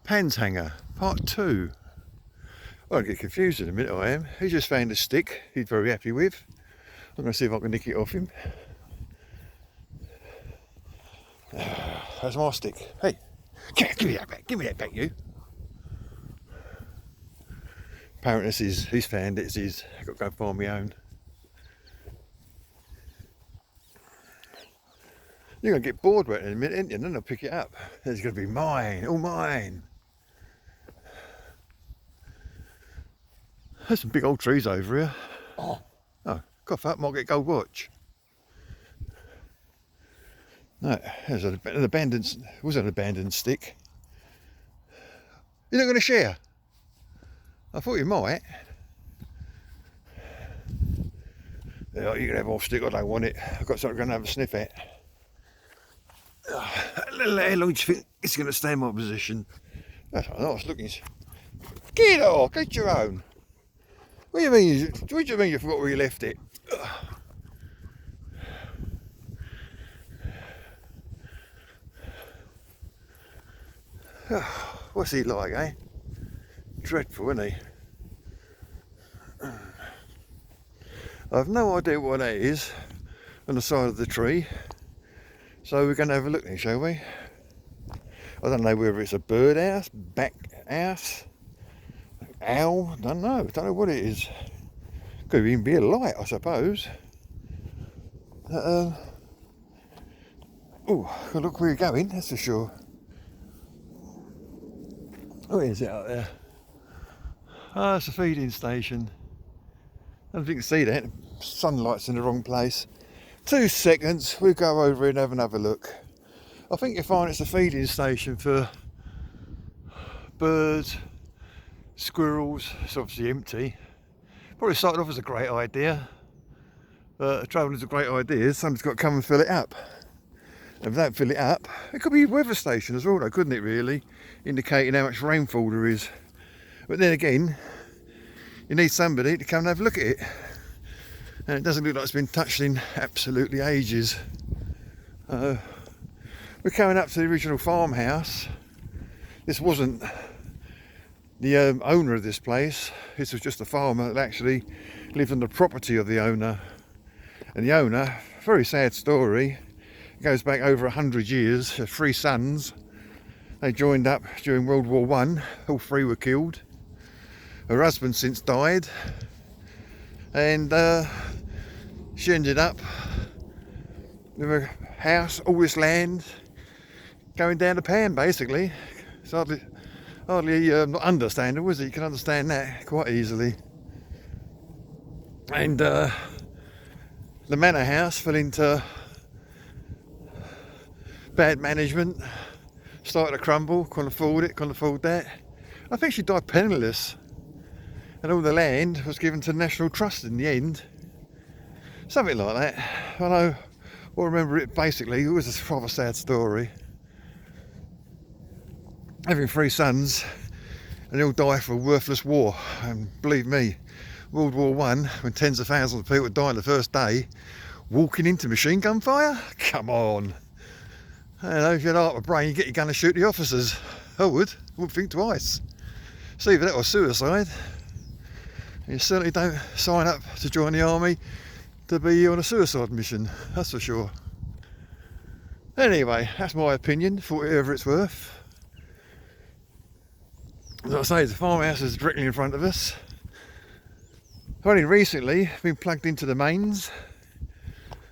Pans hanger, part 2. I'll get confused in a minute, I am. He just found a stick he's very happy with. I'm going to see if I can nick it off him. That's my stick. Hey, give me that back, you. Apparently he's found it, it's his. I've got to go find my own. You're going to get bored with it in a minute, ain't you? And then I'll pick it up. It's going to be mine, all mine. There's some big old trees over here. Oh, cough up, might get a gold watch. No, there's an abandoned, was an abandoned stick. You're not going to share? I thought you might. Yeah, you can have off stick, I don't want it. I've got something I'm going to have a sniff at. How long do you think it's going to stay in my position? That's nice looking. Get off, get your own. What do you mean? What do you mean you forgot where you left it? What's he like, eh? Dreadful, isn't he? I've no idea what that is on the side of the tree. So we're going to have a look then, shall we? I don't know whether it's a bird house, back house, owl, don't know what it is. Could even be a light, I suppose. Oh, look where you're going, that's for sure. What is it out there? Oh, it's a feeding station. I don't think you can see that. Sunlight's in the wrong place. 2 seconds, we'll go over and have another look. I think you'll find it's a feeding station for birds, squirrels. It's obviously empty. Probably started off as a great idea. Travelling is a great idea. Somebody's got to come and fill it up. And if they don't fill it up, it could be a weather station as well, though, couldn't it, really? Indicating how much rainfall there is. But then again, you need somebody to come and have a look at it. And it doesn't look like it's been touched in absolutely ages. We're coming up to the original farmhouse. This wasn't the owner of this place. This was just a farmer that actually lived on the property of the owner. And the owner, very sad story, goes back over 100 years, 3 sons. They joined up during World War I, all 3 were killed. Her husband since died. And she ended up with a house, all this land, going down the pan basically. It's hardly not understandable, is it? You can understand that quite easily. And the manor house fell into bad management, started to crumble, couldn't afford that. I think she died penniless. And all the land was given to National Trust in the end. Something like that. I remember it basically. It was a rather sad story. Having 3 sons, and they all died for a worthless war. And believe me, World War I, when tens of thousands of people died the first day, walking into machine gun fire? Come on. You know, if you had a brain, you get your gun and shoot the officers. I wouldn't think twice. See if that was suicide. You certainly don't sign up to join the army to be on a suicide mission, that's for sure. Anyway, that's my opinion, for whatever it's worth. As I say, the farmhouse is directly in front of us. I've only recently been plugged into the mains.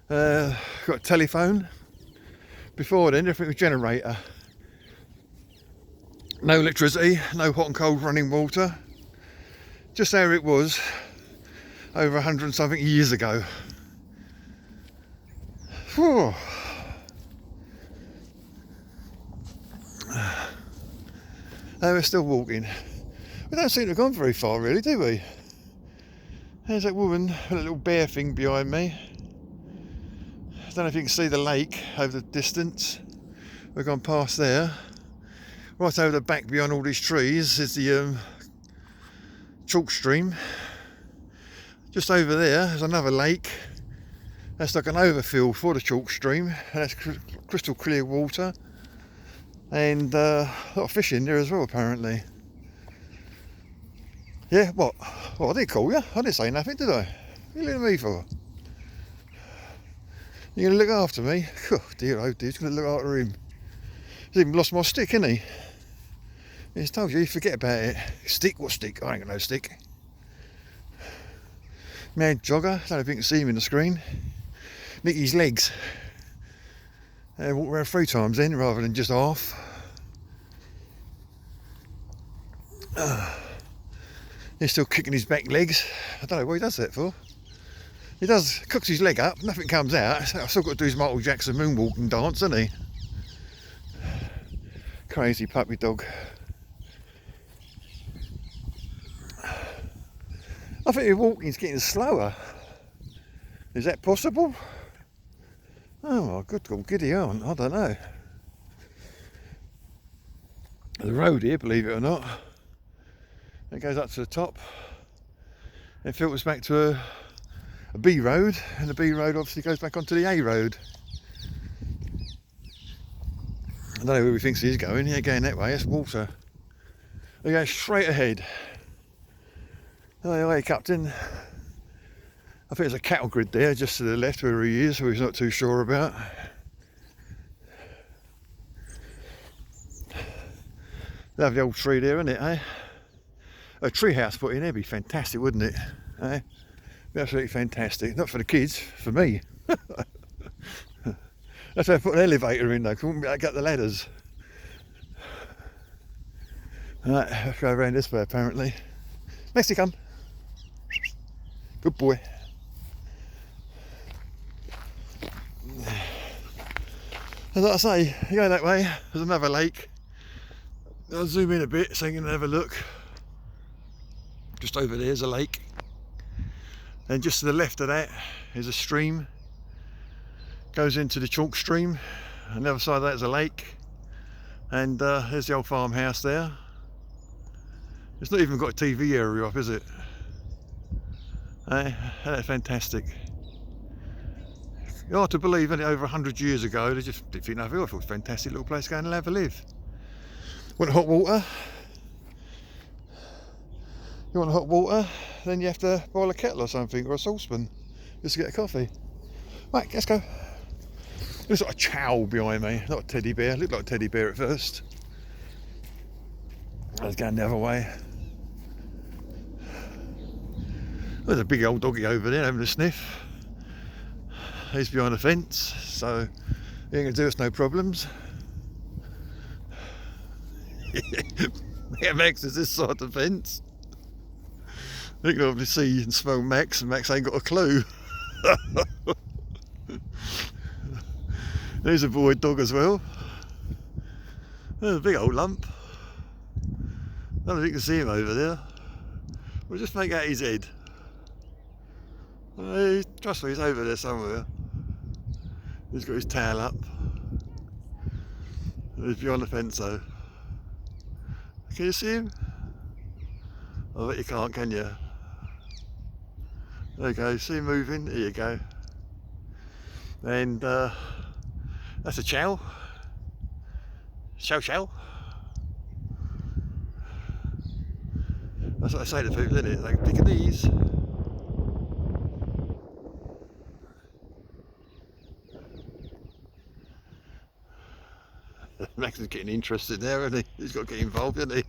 Got a telephone. Before then, everything was generator. No electricity, no hot and cold running water. Just how it was over 100 and something years ago. Whew. And we're still walking. We don't seem to have gone very far really, do we? There's that woman with a little bear thing behind me. I don't know if you can see the lake over the distance. We've gone past there. Right over the back behind all these trees is the chalk stream. Just over there is another lake. That's like an overfill for the chalk stream, and that's crystal clear water. and a lot of fish in there as well, apparently. Yeah, what? Well, I didn't call you. I didn't say nothing, did I? What are you looking at me for? You're going to look after me? Oh dear, he's going to look after him. He's even lost my stick, hasn't he? He's told you, forget about it. Stick? What stick? I ain't got no stick. Mad jogger, I don't know if you can see him in the screen. Nick his legs. Walk around 3 times then, rather than just half. He's still kicking his back legs. I don't know what he does that for. He cooks his leg up, nothing comes out. I've still got to do his Michael Jackson moonwalking dance, hasn't he? Crazy puppy dog. I think his walking's getting slower. Is that possible? Oh my good God, giddy on, I don't know. The road here, believe it or not, it goes up to the top. It filters back to a B road, and the B road obviously goes back onto the A road. I don't know where he thinks he's going. Yeah, going that way, that's water. They go straight ahead. Hey, Captain. I think there's a cattle grid there just to the left where he is, who he's not too sure about. Lovely old tree there, isn't it, eh? A tree house put in there would be fantastic, wouldn't it? Eh? Be absolutely fantastic. Not for the kids, for me. That's why I put an elevator in though, because I wouldn't be able to get the ladders. Right, let's go around this way apparently. Next you come. Good boy. As I say, you go that way, there's another lake. I'll zoom in a bit so you can have a look. Just over there's a lake. And just to the left of that is a stream. Goes into the chalk stream. On the other side of that is a lake. And there's the old farmhouse there. It's not even got a TV area up, is it? That's fantastic. Hard to believe, isn't it? Over 100 years ago, they just didn't think nothing of it. I thought it was a fantastic little place to go and have a live. Want hot water? You want hot water? Then you have to boil a kettle or something, or a saucepan, just to get a coffee. Right, let's go. There's like a chow behind me, not a teddy bear. Looked like a teddy bear at first. I was going the other way. There's a big old doggy over there having a sniff. He's behind the fence, so he ain't gonna do us no problems. Yeah, Max is this side of the fence. You can obviously see and smell Max, and Max ain't got a clue. There's a boy dog as well. There's a big old lump. I don't know if you can see him over there. We'll just make out his head. Trust me, he's over there somewhere. He's got his tail up. He's behind the fence though. Can you see him? I bet you can't, can you? There you go, see him moving? There you go. And that's a chow. Chow. That's what I say to people, isn't it? Like, pick at these. Max is getting interested there, isn't he? He's got to get involved, isn't he?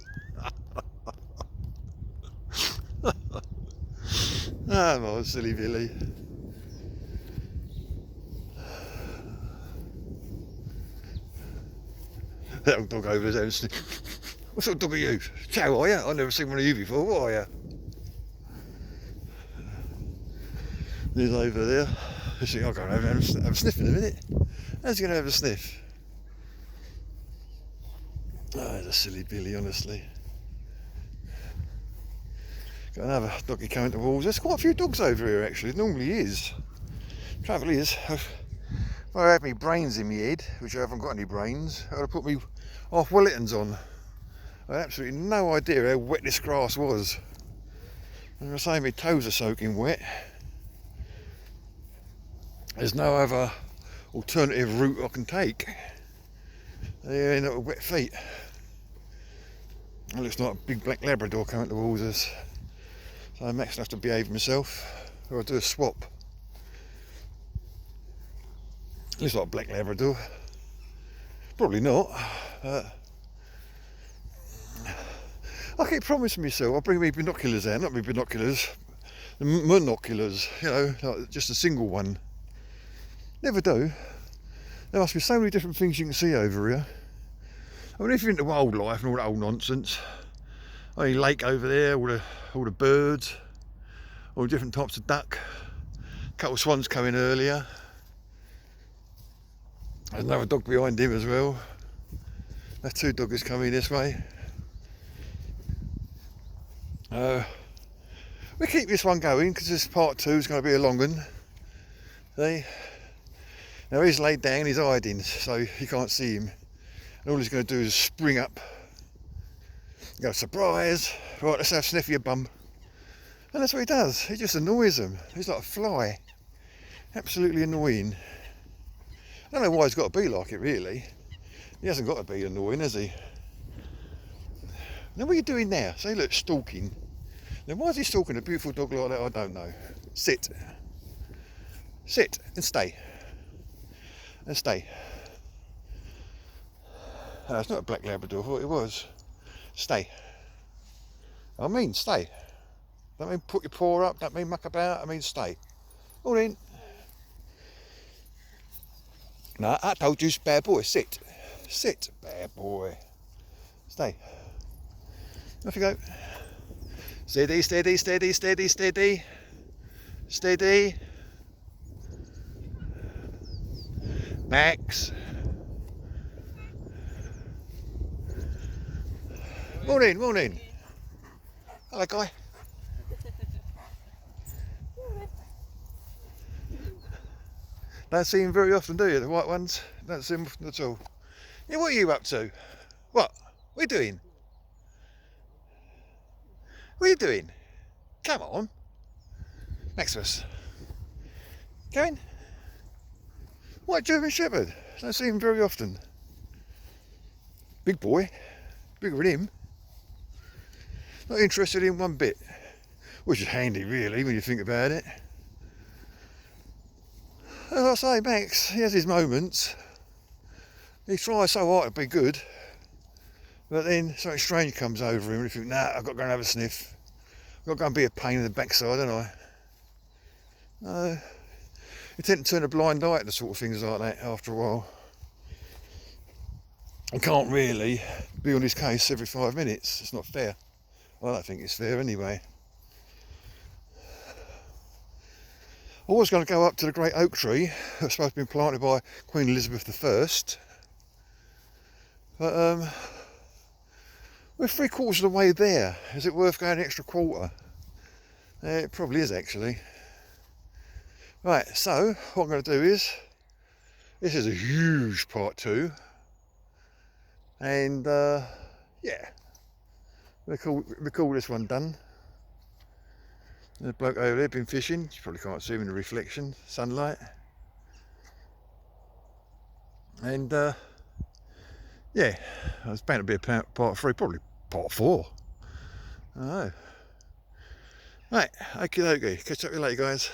Ah, my silly Billy. That old dog over there. What sort of dog are you? Chow, are you? I've never seen one of you before. What are you? He's over there. I'll go over and have a sniff in a minute. How's he going to have a sniff? Oh, the silly Billy, honestly. Got another doggy coming towards. There's quite a few dogs over here actually, it normally is. Trouble is, if I had my brains in my head, which I haven't got any brains, I would have put me half Wellingtons on. I had absolutely no idea how wet this grass was. And I say my toes are soaking wet. There's no other alternative route I can take. They're in little wet feet. It looks like a big black Labrador coming towards us. So Max will have to behave himself, or I'll do a swap. Looks like a black Labrador. Probably not. I keep promising myself I'll bring me binoculars out, not me binoculars, the monoculars, you know, like just a single one. Never do. There must be so many different things you can see over here. I mean, if you're into wildlife and all that old nonsense, I mean, lake over there, all the birds, all the different types of duck. A couple of swans coming earlier. There's another dog behind him as well. That's 2 doggers coming this way. We keep this one going because this part 2 is going to be a long one. See? Now he's laid down, he's hiding, so you can't see him. And all he's going to do is spring up. Go, surprise! Right, let's have sniff your bum. And that's what he does. He just annoys them. He's like a fly. Absolutely annoying. I don't know why he's got to be like it, really. He hasn't got to be annoying, has he? Now what are you doing now? See, look, stalking. Now why is he stalking a beautiful dog like that? I don't know. Sit. Sit and stay. And stay. No, it's not a black Labrador, I thought it was. Stay. I mean stay. Don't mean put your paw up, don't mean muck about, I mean stay. All in. No, I told you, bad boy, sit. Sit, bad boy. Stay. Off you go. Steady, steady, steady, steady, steady. Steady. Max. Morning, morning. Hello, guy. Don't see him very often, do you? The white ones? Don't see him often at all. Yeah, what are you up to? What? What are you doing? What are you doing? Come on. Maximus. Going? White German Shepherd. Don't see him very often. Big boy. Bigger than him. Not interested in one bit. Which is handy, really, when you think about it. As I say, Max, he has his moments. He tries so hard to be good, but then something strange comes over him and you think, nah, I've got to go and have a sniff. I've got to go and be a pain in the backside, haven't I? You tend to turn a blind eye to sort of things like that after a while. You can't really be on his case every 5 minutes. It's not fair. I don't think it's fair anyway. I was going to go up to the great oak tree that's supposed to be planted by Queen Elizabeth I. But we're 3/4 of the way there. Is it worth going an extra quarter? It probably is, actually. Right, so what I'm going to do is, this is a huge part 2. And yeah, we call this one done. There's a bloke over there been fishing. You probably can't see him in the reflection, sunlight. And yeah, it's bound to be a part 3, probably part 4. I don't know. Right, okie dokie. Catch up with you later, guys.